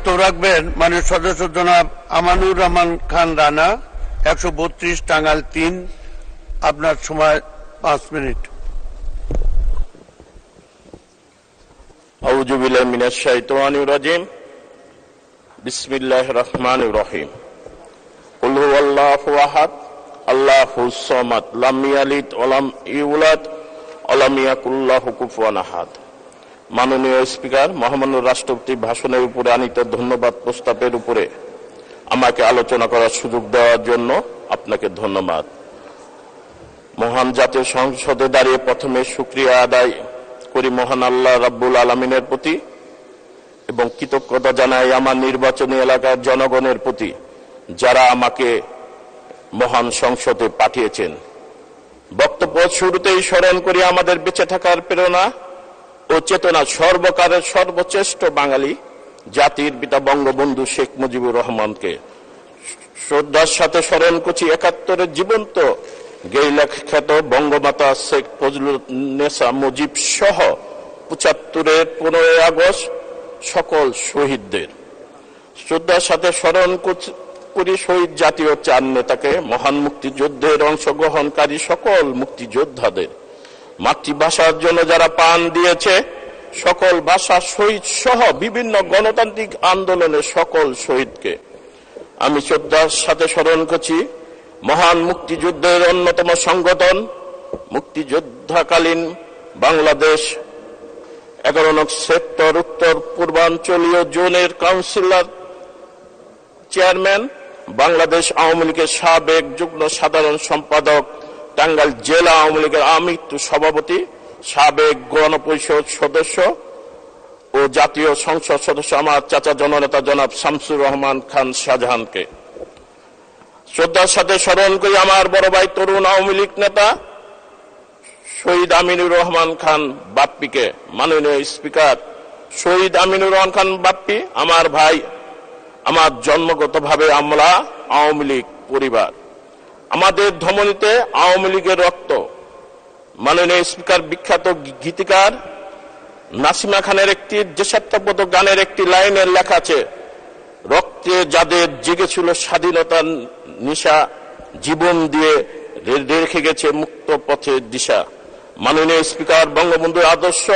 বক্তব্য রাখবেন মাননীয় সদস্য জনাব আমানুর রহমান খান রানা, 132 টাঙ্গাইল 3। আপনার সময় 5 মিনিট। আউযু বিল্লাহি মিনাশ শাইতানির রাজিম। বিসমিল্লাহির রহমানির রহিম। কুল হুয়াল্লাহু আহাদ, আল্লাহুস সামাদ, লাম ইয়ালিদ ওয়া লাম ইউলাদ ওয়া লাম ইয়াকুল লাহু কুফুয়ান আহাদ। মাননীয় স্পিকার, মহামান্য রাষ্ট্রপতির ভাষণের উপরে আনীত ধন্যবাদ প্রস্তাবের উপরে আমাকে আলোচনা করার সুযোগ দেওয়ার জন্য আপনাকে ধন্যবাদ। মহান জাতীয় সংসদে দাঁড়িয়ে প্রথমে শুকরিয়া আদায় করি মহান আল্লাহ রাব্বুল আলামিনের প্রতি এবং কৃতজ্ঞতা জানাই আমার নির্বাচনী এলাকার জনগণের প্রতি, যারা আমাকে মহান সংসদে পাঠিয়েছেন। বক্তব্য শুরুতেই স্মরণ করি আমাদের বেঁচে থাকার প্রেরণা ও চেতনা সর্বকালের সর্বশ্রেষ্ঠ বাঙালি জাতির পিতা বঙ্গবন্ধু শেখ মুজিবুর রহমানকে। শ্রদ্ধার সাথে স্মরণ করছি 71-এর জীবন্ত গেইলা খ্যাত বঙ্গমাতা শেখ ফজলুন্নেসা মুজিব সহ 75-এর 15ই আগস্ট সকল শহীদদের। শ্রদ্ধার সাথে স্মরণ করি শহীদ জাতীয় 4 নেতাকে, মহান মুক্তিযুদ্ধের অংশগ্রহণকারী সকল মুক্তিযোদ্ধাদের, মাতৃভাষার জন্য যারা প্রাণ দিয়েছে সকল ভাষা শহীদ সহ বিভিন্ন গণতান্ত্রিক আন্দোলনের সকল শহীদকে। আমি শ্রদ্ধার সাথে স্মরণ করছি মহান মুক্তিযুদ্ধের অন্যতম সংগঠন মুক্তিযোদ্ধাকালীন বাংলাদেশ 11 নং সেক্টর উত্তর পূর্বাঞ্চলীয় জোনের কাউন্সিলর চেয়ারম্যান, বাংলাদেশ আওয়ামী লীগের সাবেক যুগ্ম সাধারণ সম্পাদক, টাঙ্গাইল জেলা আওয়ামী লীগের আমৃত্যু সভাপতি, সাবেক গণপরিষদ সদস্য ও জাতীয় সংসদ সদস্য আমার চাচা জননেতা জনাব শামসুর রহমান খান শাহজাহানকে। শ্রদ্ধার সাথে স্মরণ করি আমার বড় ভাই তরুণ আওয়ামী লীগ নেতা শহীদ আমিনুর রহমান খান বাপ্পিকে। মাননীয় স্পিকার, শহীদ আমিনুর রহমান খান বাপ্পি আমার ভাই, আমার জন্মগতভাবে আমরা আওয়ামী লীগ পরিবার, আমাদের ধমনীতে আওয়ামী লীগের রক্ত। মাননীয় স্পিকার, বিখ্যাত গীতিকার নাসিমা খানের একটি দেশাত্মবোধক গানের একটি লাইনের লেখা আছে, রক্তে যাদের জেগেছিল স্বাধীনতার নিশা, জীবন দিয়ে রেখে গেছে মুক্ত পথের দিশা। মাননীয় স্পিকার, বঙ্গবন্ধুর আদর্শ